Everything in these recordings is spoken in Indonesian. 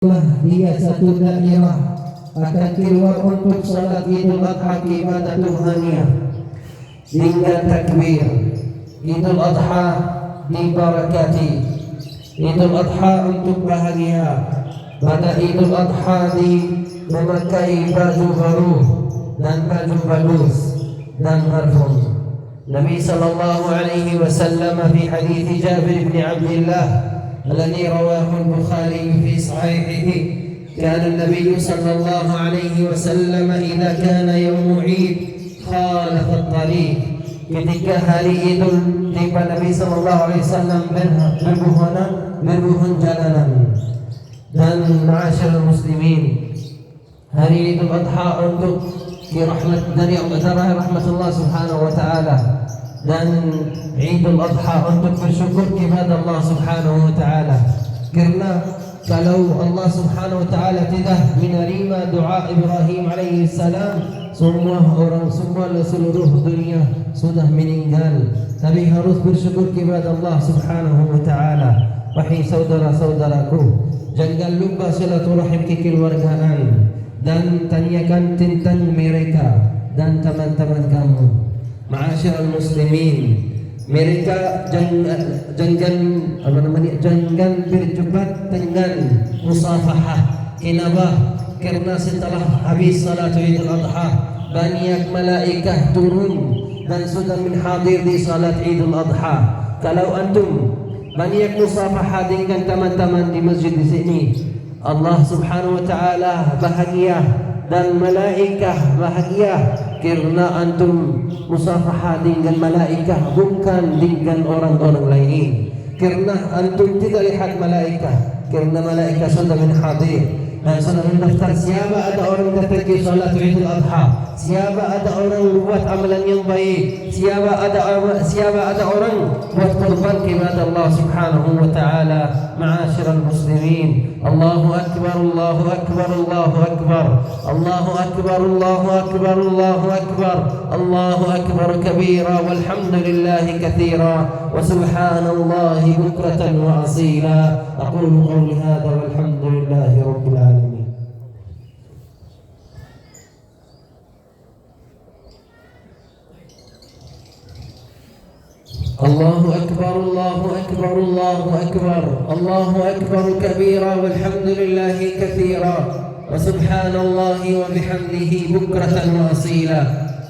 Dia satu daerah akan keluar untuk salat Idul Adha ibadah Tuhannya dengan takbir. Idul Adha dibarakati, Idul Adha untuk bahagia. Pada Idul Adha memakai baju baru dan baju bagus dan parfum. Nabi sallallahu alaihi wasallam fi hadits Jabir bin Abdullah الذي رواه البخاري في صحيحه كان النبي صلى الله عليه وسلم إذا كان يوم عيد خالف الطريق ketika hari Idul tiba Nabi sallallahu alaihi wasallam berbuhun jalanan. Dan ma'asyiral muslimin, hari Idul Adha untuk rahmat dari rahmatullah subhanahu wa ta'ala, dan Idul Adha untuk bersyukur kepada Allah subhanahu wa ta'ala. Karena kalau Allah subhanahu wa ta'ala tidak menerima doa Ibrahim alaihi salam, semua seluruh dunia sudah meninggal. Tapi harus bersyukur kepada Allah subhanahu wa ta'ala. Wahai saudara-saudaraku, jangan lupa silaturahim kekeluargaan dan tanyakan tentang mereka dan teman-teman kamu. Ma'asyiral muslimin, mereka jangan berjumpa dengan musafahah. Kenapa? Karena setelah habis salat Idul Adha, banyak malaikat turun dan sudah menhadir di salat Idul Adha. Kalau antum banyak musafahah dengan teman-teman di masjid di sini, Allah subhanahu wa ta'ala bahagia dan malaikat bahagia karena antum musafahah dengan malaikat, bukan dengan orang-orang lain. Karena antum tidak lihat malaikat, karena malaikat sudah menhadir. Sudah mendaftar siapa ada orang datang ke salat Idul Adha, siapa ada orang buat amalan yang baik, siapa ada orang buat korban kepada Allah subhanahu wa ta'ala. Ma'asyiral muslimin, Allahu akbar, Allahu akbar, Allahu akbar, Allahu akbar, Allahu akbar, Allahu akbar, Allahu akbar kabira, walhamdulillahi katsira, wa subhanallahi bukratan wa asila. Aqulu qawli hadha walhamdulillahi rabbil alamin. الله أكبر الله أكبر الله أكبر الله أكبر كبيرا والحمد لله كثيرا وسبحان الله وبحمده بكرة وأصيلا.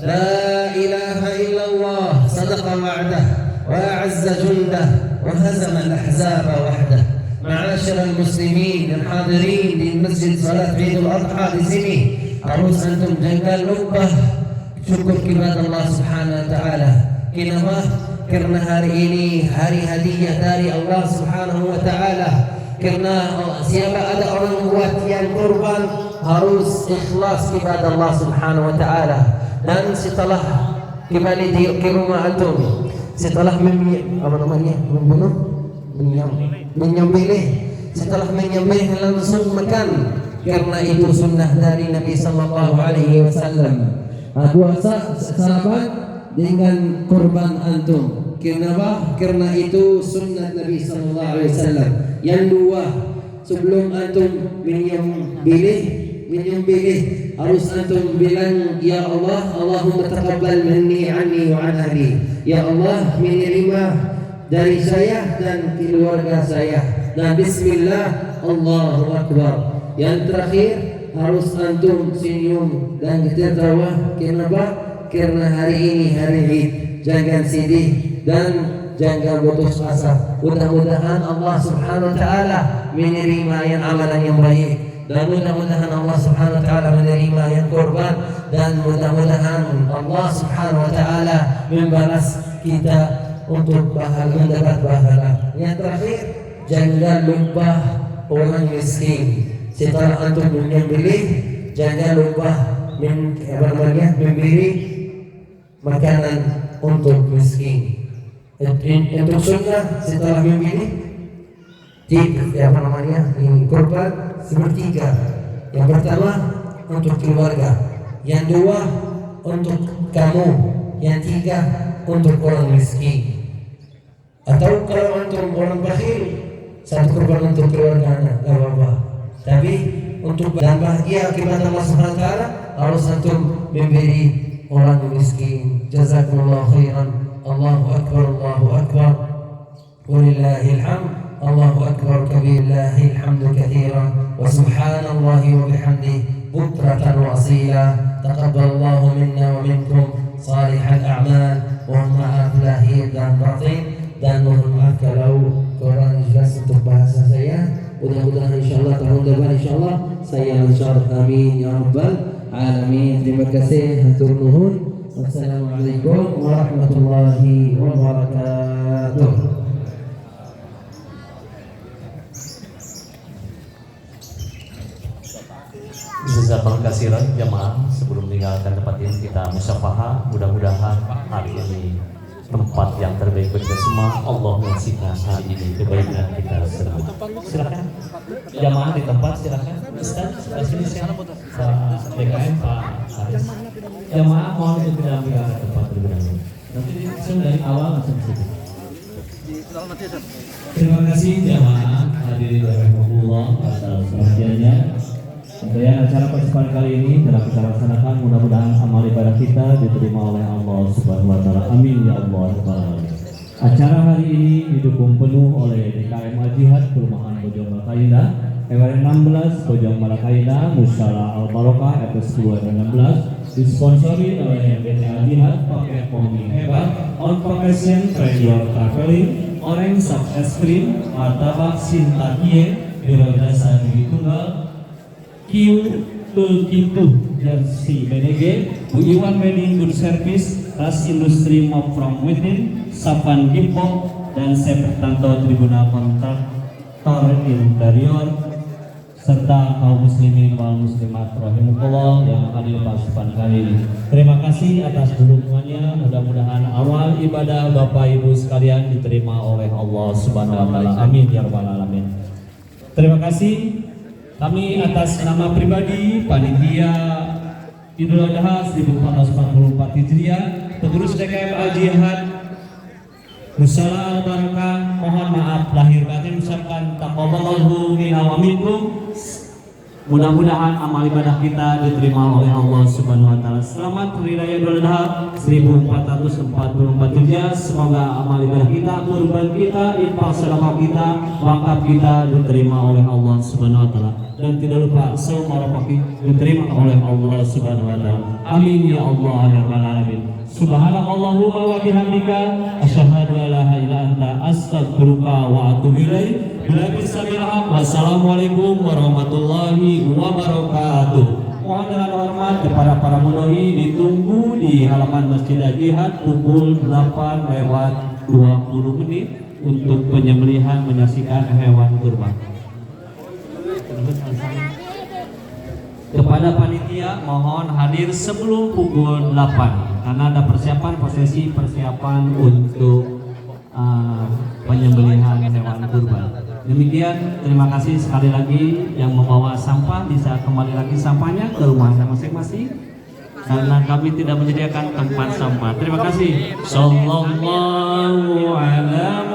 لا إله إلا الله صدق وعده وأعز جنده وهزم الأحزاب وحده. معاشر المسلمين الحاضرين di masjid salat Idul Adha di sini, harus antum jangan lupa syukur kepada Allah subhanahu wa ta'ala. Kenapa? Karena hari ini hari hadiah dari Allah subhanahu wa ta'ala. Karena siapa ada orang buat yang kurban, harus ikhlas kepada Allah subhanahu wa ta'ala. Dan setelah kembali ke rumah antum, setelah menyembelih, setelah menyembelih langsung makan, karena itu sunnah dari Nabi sallallahu alaihi wasallam. Puasa sahabat dengan kurban antum. Kenapa? Karena itu sunnah Nabi sallallahu alaihi wasallam. Yang dua, sebelum antum menyembelih harus antum bilang, ya Allah, Allahumma taqabbal minni anni wa an ahli. Ya Allah, menerima dari saya dan keluarga saya. Dan bismillah, Allahu akbar. Yang terakhir, harus antum senyum dan tertawa. Kenapa? Karena hari ini hari Id. Jangan sedih dan jangan putus asa. Mudah-mudahan Allah subhanahu wa ta'ala menerima yang amalan yang baik, dan mudah-mudahan Allah subhanahu wa ta'ala menerima yang korban, dan mudah-mudahan Allah subhanahu wa ta'ala membalas kita untuk mendapat pahala. Yang terakhir, jangan lupa orang miskin. Setelah antum menyembelih, jangan lupa memberi makanan untuk miskin. Untuk sunnah setelah memilih kurban sepertiga. Yang pertama untuk keluarga, yang dua untuk kamu, yang tiga untuk orang miskin. Atau kalau antum orang bakhil, satu kurban untuk keluarga anak, gak apa-apa. Tapi untuk dan bahagia akibat Allah Subhanahu wa taala harus antum memberi orang miskin. Jazakumullah khairan. Allahu akbar, Allahu akbar. Walillahil hamd. Allahu akbar kabirillahil hamdu katsiran wa subhanallahi wa bihamdihi bukratan wa asila. Taqabbalallahu minna wa minkum salihal a'mal. Mohon maaf lahir dan batin, dan mohon maaf kalau kurang jelas untuk bahasa saya. Mudah-mudahan insyaallah tahun depan insyaallah saya lancar. Amin ya rabbal alamin. Terima kasih, hatur nuhun. Wassalamualaikum warahmatullahi wabarakatuh. Jazakallahu khairan jamaah. Sebelum meninggalkan tempat ini kita musyafahah. Mudah-mudahan hari ini tempat yang terbaik bagi kita semua. Allah menyaksikan hari ini kebaikan kita semua. Silakan jamaah di tempat, silakan Ustaz sebelah sini silakan Pak DKM Pak Haris. Jamaah mohon untuk tidak meninggalkan tempat terlebih dahulu. Nanti langsung dari awal langsung ke situ. Terima kasih jamaah hadirin rahimakumullah atas perhatiannya. Tentunya acara persembahan kali ini telah kita laksanakan, mudah-mudahan amal ibadah kita diterima oleh Allah Subhanahu wa taala. Amin ya Allah. Acara hari ini didukung penuh oleh DKM Al Jihad Perumahan Bojong Malakaina, RW 16 Bojong Malakaina, Musyawarah Al Barokah RT 216, disponsori oleh MBT Al Jihad, paket Pomi Hebat, On Vacation, Radio Traveling, Orange Sub Es Krim, Martabak Sinta Kie, Biro Jasa Gigi Tunggal, Q Tulkitu Jersey BDG, Bu Iwan Wedding Good Service, Ras Industri Mop From Within, Sapan Gimpong, dan Sepertanto Tribuna Kontraktor Interior, serta kaum muslimin wal muslimat rahimakumullah yang hadir pada kali ini. Terima kasih atas dukungannya. Mudah-mudahan awal ibadah Bapak Ibu sekalian diterima oleh Allah Subhanahu wa taala. Amin ya rabbal alamin. Terima kasih. Kami atas nama pribadi Panitia Idul Adha 1444 Hijriah, pengurus DKM Al Jihad, Musyawarah Al Barokah, mohon maaf lahir batin, ucapkan taqabbalallahu minna wa minkum. Mudah-mudahan amal ibadah kita diterima oleh Allah Subhanahu wa taala. Selamat Hari Raya Idul Adha 1444 Hijriah. Semoga amal ibadah kita, kurban kita, infak sedekah kita, wakaf kita diterima oleh Allah Subhanahu wa taala. Dan tidak lupa saum Arafah diterima oleh Allah Subhanahu wa taala. Amin ya Allah ya rabbal alamin. Subhanallahumma wa bihamdika asyhadu an la ilaha illa anta astaghfiruka wa atubu ilaik. Wassalamualaikum warahmatullahi wabarakatuh. Mohon dengan hormat kepada para mudhoi ditunggu di halaman Masjid Al Jihad pukul 8:20 untuk penyembelihan menyaksikan hewan kurban. Kepada panitia mohon hadir sebelum pukul 8 karena ada persiapan untuk penyembelihan hewan kurban. Demikian, terima kasih sekali lagi. Yang membawa sampah bisa kembali lagi sampahnya ke rumahnya masing-masing karena kami tidak menyediakan tempat sampah. Terima kasih. Sallallahu alaihi